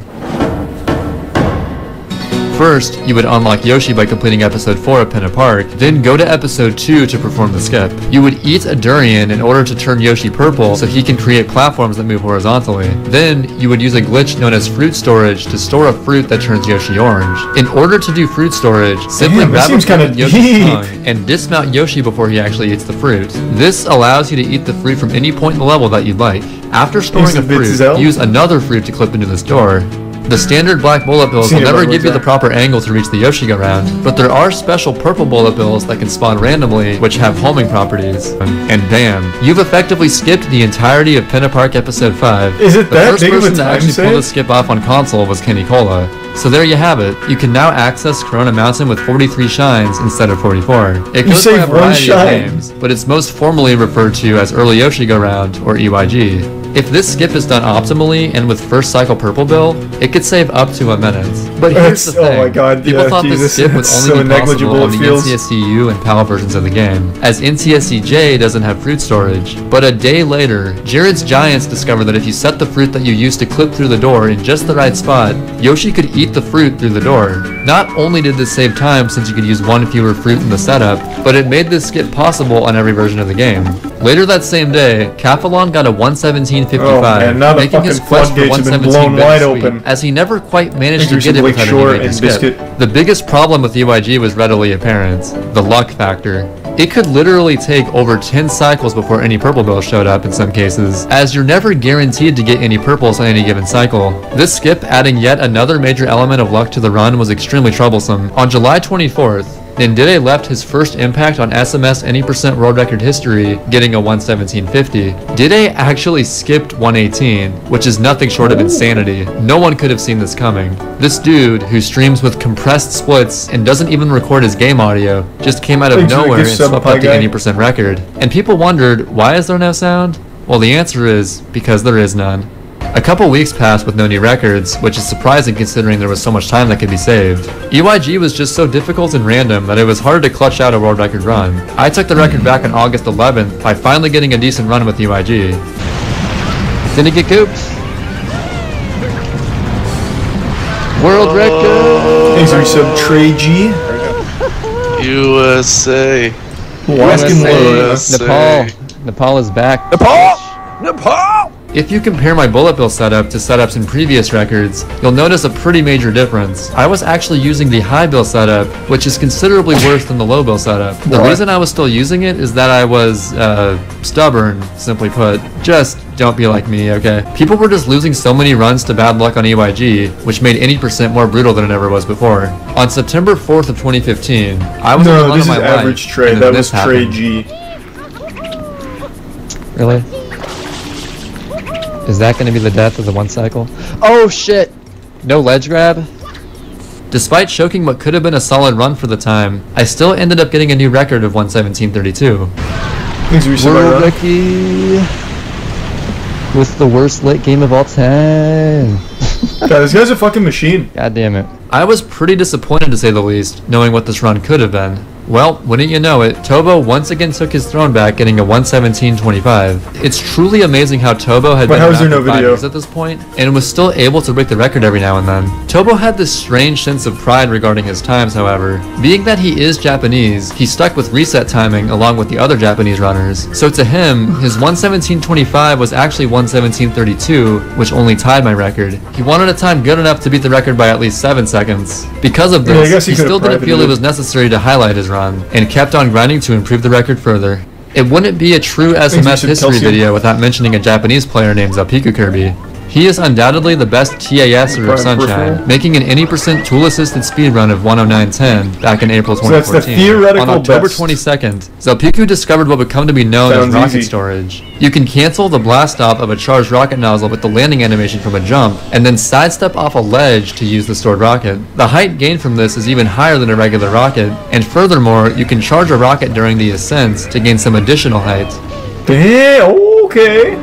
First, you would unlock Yoshi by completing episode 4 of Pinna Park, then go to episode 2 to perform the skip. You would eat a durian in order to turn Yoshi purple so he can create platforms that move horizontally. Then, you would use a glitch known as fruit storage to store a fruit that turns Yoshi orange. In order to do fruit storage, simply grab a fruit with Yoshi's tongue and dismount Yoshi before he actually eats the fruit. This allows you to eat the fruit from any point in the level that you'd like. After storing a fruit, use another fruit to clip into this door. The standard black bullet bills will never give you the proper angle to reach the Yoshi go round, but there are special purple bullet bills that can spawn randomly, which have homing properties. And bam, you've effectively skipped the entirety of Pinna Park episode 5. Is it that big of a time save? The first person to actually pull the skip off on console was Kenny Cola. So there you have it. You can now access Corona Mountain with 43 shines instead of 44. It goes by a variety of names, but it's most formally referred to as Early Yoshi Go Round, or EYG. If this skip is done optimally and with first cycle purple bill, it could save up to a minute. But here's the thing, oh my God, people thought this skip would only be possible on the NTSC-U and PAL versions of the game, as NTSC-J doesn't have fruit storage. But a day later, Jared's Giants discovered that if you set the fruit that you used to clip through the door in just the right spot, Yoshi could eat the fruit through the door. Not only did this save time since you could use one fewer fruit in the setup, but it made this skip possible on every version of the game. Later that same day, Cathalon got a 117.55, making his quest for 117 bittersweet, as he never quite managed to get it without a major skip. The biggest problem with EYG was readily apparent: the luck factor. It could literally take over 10 cycles before any purple bill showed up in some cases, as you're never guaranteed to get any purples on any given cycle. This skip adding yet another major element of luck to the run was extremely troublesome. On July 24th, Ndide left his first impact on SMS any % world record history, getting a 117.50. Dide actually skipped 118, which is nothing short of insanity. No one could have seen this coming. This dude, who streams with compressed splits and doesn't even record his game audio, just came out of nowhere and swept up the 80% record. And people wondered, why is there no sound? Well, the answer is, because there is none. A couple weeks passed with no new records, which is surprising considering there was so much time that could be saved. EYG was just so difficult and random that it was hard to clutch out a world record run. I took the record back on August 11th by finally getting a decent run with EYG. Didn't get Goops. World record! Thanks for sub Trey G. USA. Nepal is back. Nepal! If you compare my bullet bill setup to setups in previous records, you'll notice a pretty major difference. I was actually using the high bill setup, which is considerably worse than the low bill setup. The reason I was still using it is that I was, stubborn, simply put. Just don't be like me, okay? People were just losing so many runs to bad luck on EYG, which made any % more brutal than it ever was before. On September 4th of 2015, I was on the run of my life. No, this is average Trey. That was Trey G. Really? Is that going to be the death of the one cycle? Oh shit! No ledge grab? Despite choking what could have been a solid run for the time, I still ended up getting a new record of 117.32. World Ricky with the worst late game of all time. God, this guy's a fucking machine. God damn it. I was pretty disappointed to say the least, knowing what this run could have been. Well, wouldn't you know it, Tobo once again took his throne back, getting a 117.25. It's truly amazing how Tobo had been around for 5 years at this point, and was still able to break the record every now and then. Tobo had this strange sense of pride regarding his times, however. Being that he is Japanese, he stuck with reset timing along with the other Japanese runners. So to him, his 117.25 was actually 117.32, which only tied my record. He wanted a time good enough to beat the record by at least 7 seconds. Because of this, he still didn't feel it was necessary to highlight his run, and kept on grinding to improve the record further. It wouldn't be a true SMS history video without mentioning a Japanese player named Zelpiku Kirby. He is undoubtedly the best TASer of Sunshine, making an any % tool-assisted speedrun of 109.10 back in April 2014. So that's the theoretical on October 22nd, Zelpiku discovered what would come to be known as rocket storage. You can cancel the blast off of a charged rocket nozzle with the landing animation from a jump, and then sidestep off a ledge to use the stored rocket. The height gained from this is even higher than a regular rocket, and furthermore, you can charge a rocket during the ascent to gain some additional height. Damn, okay.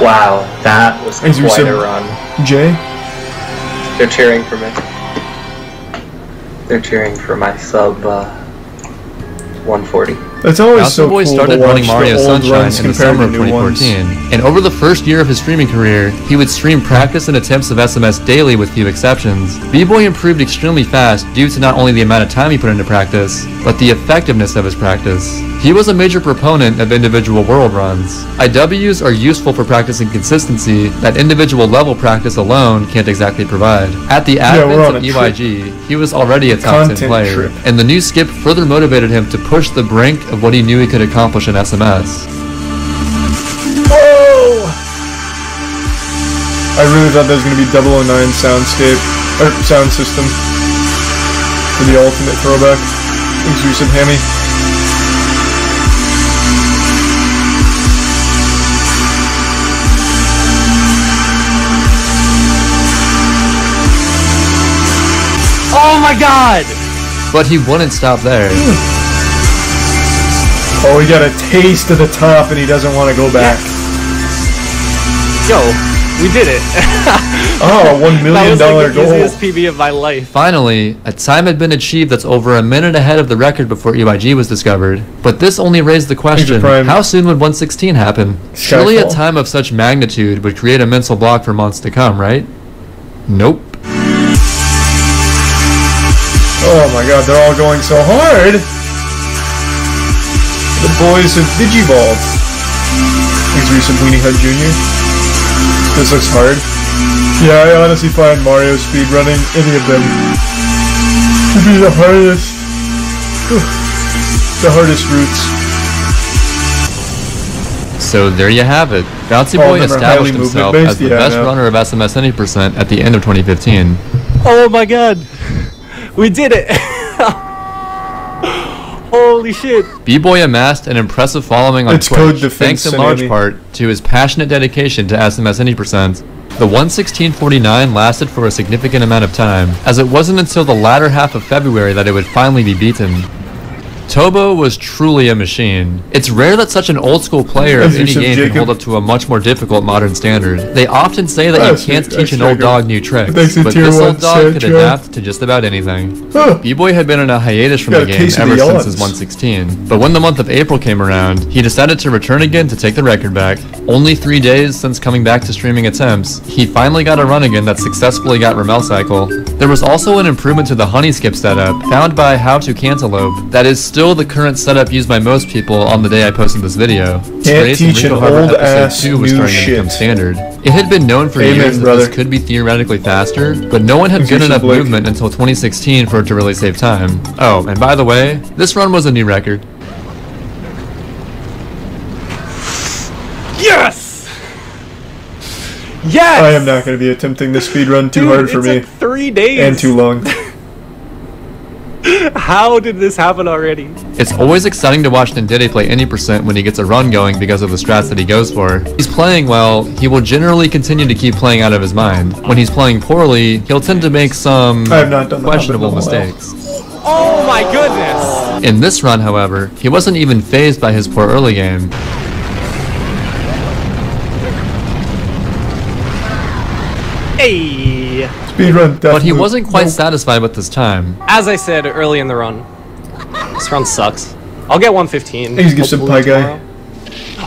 Wow, that was quite a run. Jay? They're cheering for me. They're cheering for my sub 140. It's always Bouncy so Boy cool started to running watch Mario the old Sunshine runs in the compared summer to of new ones. 2014, and over the first year of his streaming career, he would stream practice and attempts of SMS daily with few exceptions. B-Boy improved extremely fast due to not only the amount of time he put into practice, but the effectiveness of his practice. He was a major proponent of individual world runs. IWs are useful for practicing consistency that individual level practice alone can't exactly provide. At the advent of EYG, he was already a top 10 player, and the new skip further motivated him to push the brink of what he knew he could accomplish in SMS. Whoa! I really thought that was going to be 009 soundscape, or sound system, for the ultimate throwback. Exclusive Hammy. Oh my god! But he wouldn't stop there. Oh, he got a taste of the top and he doesn't want to go back. Yo, we did it. Oh, $1 million that was like the goal. easiest PB of my life. Finally, a time had been achieved that's over a minute ahead of the record before EYG was discovered. But this only raised the question, how soon would 116 happen? Surely a time of such magnitude would create a mental block for months to come, right? Nope. Oh my god, they're all going so hard! The boys have digivolved. Thanks for some Weenie Hut Jr. This looks hard. Yeah, I honestly find Mario speedrunning any of them to be the hardest. The hardest routes. So there you have it. Bouncy Boy established himself as the best runner of SMS any % at the end of 2015. Oh my god! We did it! Holy shit! B-Boy amassed an impressive following on Twitch, thanks in large part to his passionate dedication to SMS any %. The 116.49 lasted for a significant amount of time, as it wasn't until the latter half of February that it would finally be beaten. Tobo was truly a machine. It's rare that such an old-school player of any game can hold up to a much more difficult modern standard. They often say that you can't teach an old dog new tricks, but this old dog could adapt to just about anything. B-Boy had been on a hiatus from the game ever since his 116, but when the month of April came around, he decided to return again to take the record back. Only 3 days since coming back to streaming attempts, he finally got a run again that successfully got Ramel Cycle. There was also an improvement to the honey skip setup, found by How to Cantaloupe, that is still the current setup used by most people on the day I posted this video. Can't teach an old ass new shit. Standard. It had been known for years that this could be theoretically faster, but no one had good enough movement until 2016 for it to really save time. Oh, and by the way, this run was a new record. Yes! Yes! I am not going to be attempting this speedrun too hard for me. It took 3 days. And too long. How did this happen already? It's always exciting to watch Nindide play any % when he gets a run going because of the strats that he goes for. If he's playing well, he will generally continue to keep playing out of his mind. When he's playing poorly, he'll tend to make some questionable mistakes. Oh my goodness! In this run, however, he wasn't even fazed by his poor early game. Hey! Speedrun, but he wasn't quite satisfied with this time. As I said early in the run, this run sucks. I'll get 115. He's get some pie guy.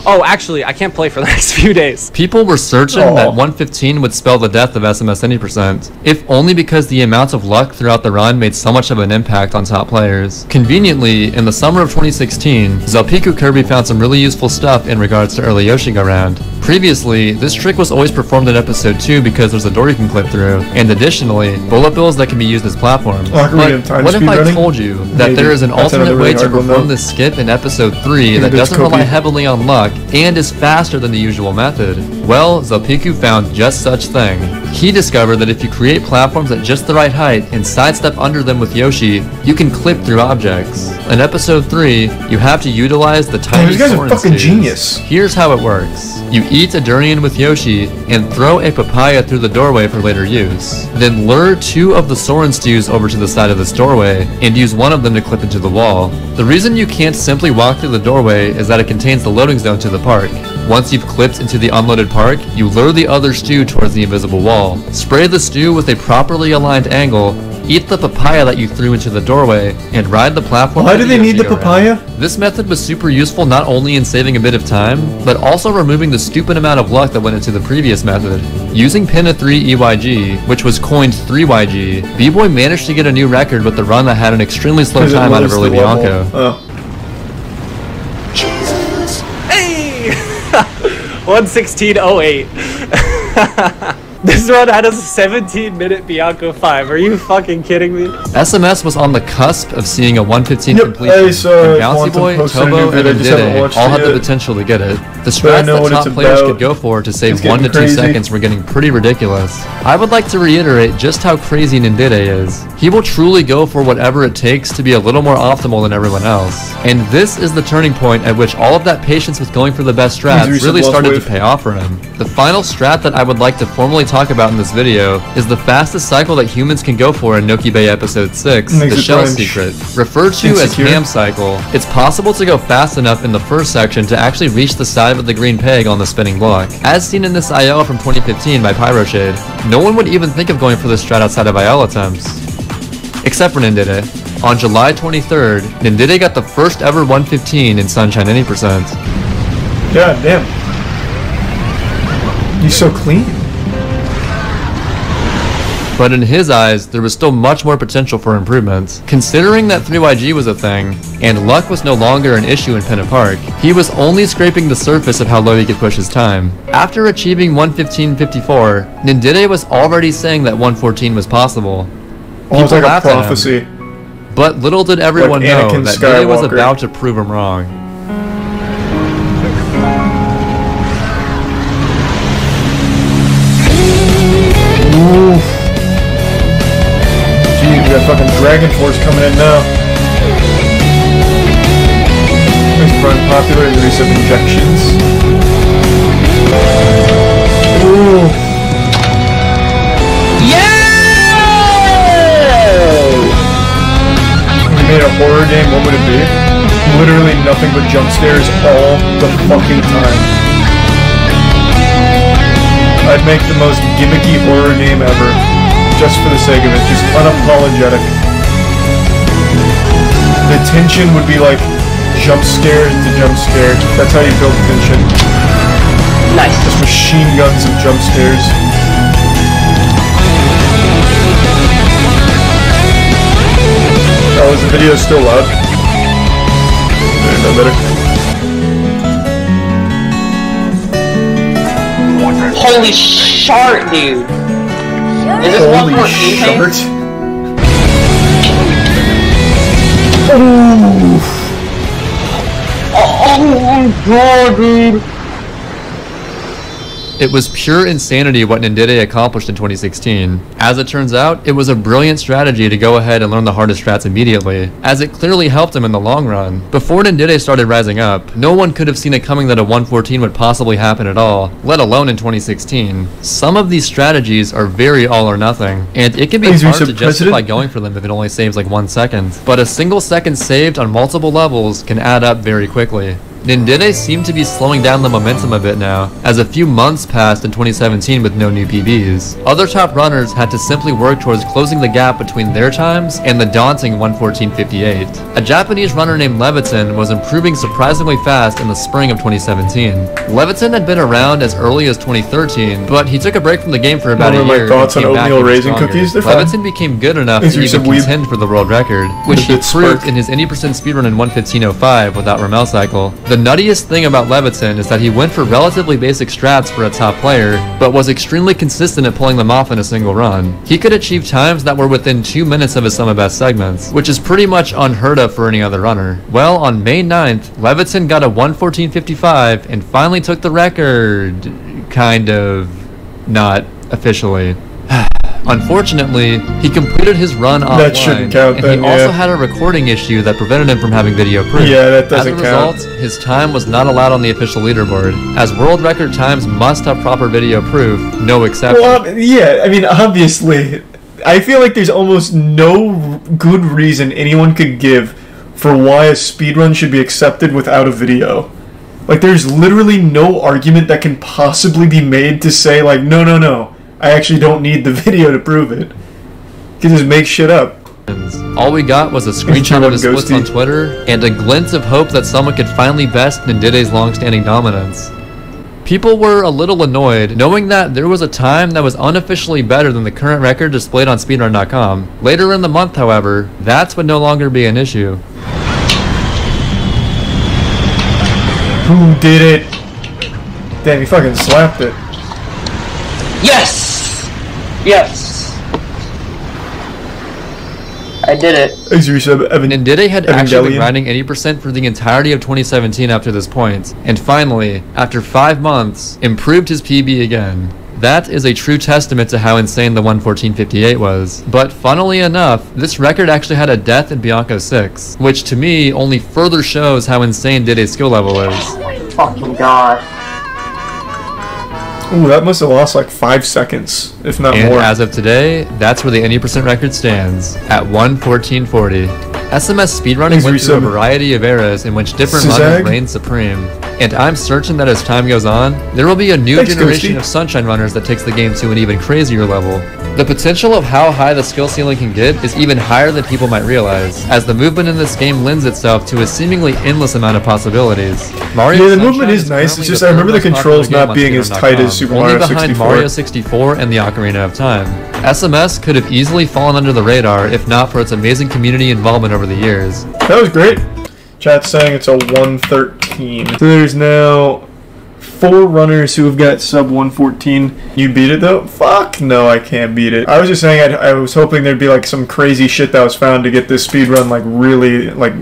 Oh, actually, I can't play for the next few days. People were certain that 115 would spell the death of SMS any %, if only because the amount of luck throughout the run made so much of an impact on top players. Conveniently, in the summer of 2016, Zelpiku Kirby found some really useful stuff in regards to early Yoshi Go Round. Previously, this trick was always performed in episode 2 because there's a door you can clip through, and additionally, bullet bills that can be used as platforms. But what if I told you that there is an alternate way to perform this skip in episode 3 that doesn't rely heavily on luck and is faster than the usual method? Well, Zelpiku found just such thing. He discovered that if you create platforms at just the right height and sidestep under them with Yoshi, you can clip through objects. In episode 3, you have to utilize the tiny Soren stews. Here's how it works. You eat a durian with Yoshi and throw a papaya through the doorway for later use. Then lure 2 of the Soren stews over to the side of this doorway and use one of them to clip into the wall. The reason you can't simply walk through the doorway is that it contains the loading zone to the park. Once you've clipped into the unloaded park, you lure the other stew towards the invisible wall. Spray the stew with a properly aligned angle eat the papaya that you threw into the doorway, and ride the platform. Why do they need the papaya? This method was super useful not only in saving a bit of time, but also removing the stupid amount of luck that went into the previous method. Using pin a 3 EYG, which was coined 3YG, B-Boy managed to get a new record with the run that had an extremely slow time out of early Bianco. Oh. Jesus. Hey! 1:16:08. This run had a 17-minute Bianco 5. Are you fucking kidding me? SMS was on the cusp of seeing a 1:15 completion, and Bouncy Boy, Tobo, and Ndide all had the potential to get it. The strats that top players could go for to save 1 to 2 seconds were getting pretty ridiculous. I would like to reiterate just how crazy Ndide is. He will truly go for whatever it takes to be a little more optimal than everyone else. And this is the turning point at which all of that patience with going for the best strats really started to pay off for him. The final strat that I would like to formally talk about in this video is the fastest cycle that humans can go for in Noki Bay episode 6, the shell secret. Referred to as ham cycle, it's possible to go fast enough in the first section to actually reach the side of the green peg on the spinning block. As seen in this IL from 2015 by Pyroshade, no one would even think of going for this strat outside of IL attempts. Except for Ndide. On July 23rd, Ndide got the first ever 115 in Sunshine any percent. God damn. He's so clean. But in his eyes, there was still much more potential for improvement. Considering that 3YG was a thing, and luck was no longer an issue in Pennant Park, he was only scraping the surface of how low he could push his time. After achieving 1:15.54, Ndide was already saying that 1:14 was possible. People laughed at him, but little did everyone know that Ndide was about to prove him wrong. We got fucking Dragon Force coming in now. It's running popular in the recent injections. Ooh. Yeah! If you made a horror game, what would it be? Literally nothing but jump scares all the fucking time. I'd make the most gimmicky horror game ever. Just for the sake of it, just unapologetic. The tension would be like jump scare to jump scare. That's how you build tension. Nice. Just machine guns of jump scares. Oh, is the video still loud? No better. Holy shart, dude! Is this Holy 1:14 shart. Oh my god, dude! It was pure insanity what Ndide accomplished in 2016. As it turns out, it was a brilliant strategy to go ahead and learn the hardest strats immediately, as it clearly helped him in the long run. Before Ndide started rising up, no one could have seen it coming that a 1:14 would possibly happen at all, let alone in 2016. Some of these strategies are very all or nothing, and it can be hard to justify going for them if it only saves like 1 second. But a single second saved on multiple levels can add up very quickly. Ndide seemed to be slowing down the momentum a bit now, as a few months passed in 2017 with no new PBs. Other top runners had to simply work towards closing the gap between their times and the daunting 1:14.58. A Japanese runner named Leviton was improving surprisingly fast in the spring of 2017. Leviton had been around as early as 2013, but he took a break from the game for about a year. Thoughts on oatmeal raisin cookies? Leviton became good enough to even contend for the world record, which he proved in his 80% speedrun in 1:15.05 without Rommel cycle. The nuttiest thing about Leviton is that he went for relatively basic strats for a top player, but was extremely consistent at pulling them off in a single run. He could achieve times that were within 2 minutes of his sum of best segments, which is pretty much unheard of for any other runner. Well, on May 9th, Leviton got a 1:14.55 and finally took the record. Kind of. Not officially. Unfortunately, he completed his run offline, that shouldn't count, and he also had a recording issue that prevented him from having video proof. Yeah, that doesn't count. As a result, his time was not allowed on the official leaderboard, as world record times must have proper video proof, no exception. Well, yeah, I mean, obviously, I feel like there's almost no good reason anyone could give for why a speedrun should be accepted without a video. Like, there's literally no argument that can possibly be made to say, like, no, I actually don't need the video to prove it. can just make shit up. All we got was a screenshot of his splits on Twitter, and a glint of hope that someone could finally best Ndide's long-standing dominance. People were a little annoyed, knowing that there was a time that was unofficially better than the current record displayed on speedrun.com. Later in the month, however, that would no longer be an issue. Who did it? Damn, he fucking slapped it. Yes! Yes! I did it. Ndide had actually been grinding 80% for the entirety of 2017 after this point, and finally, after 5 months, improved his PB again. That is a true testament to how insane the 1:14.58 was. But funnily enough, this record actually had a death in Bianco 6, which to me only further shows how insane Ndide's skill level is. Fucking god. Ooh, that must have lost like 5 seconds, if not and more. As of today, that's where the 80% record stands, at 1:14.40. SMS speedrunning went through a variety of eras in which different runners reigned supreme. And I'm certain that as time goes on, there will be a new generation of Sunshine runners that takes the game to an even crazier level. The potential of how high the skill ceiling can get is even higher than people might realize, as the movement in this game lends itself to a seemingly endless amount of possibilities. Yeah, the movement is nice, it's just I remember the controls not being as tight as Super Mario 64. Only behind Mario 64 and the Ocarina of Time. SMS could have easily fallen under the radar if not for its amazing community involvement over the years. That was great. Chat's saying it's a 113. So there's now 4 runners who have got sub 114. You beat it though? Fuck no, I can't beat it. I was just saying I was hoping there'd be like some crazy shit that was found to get this speedrun like really like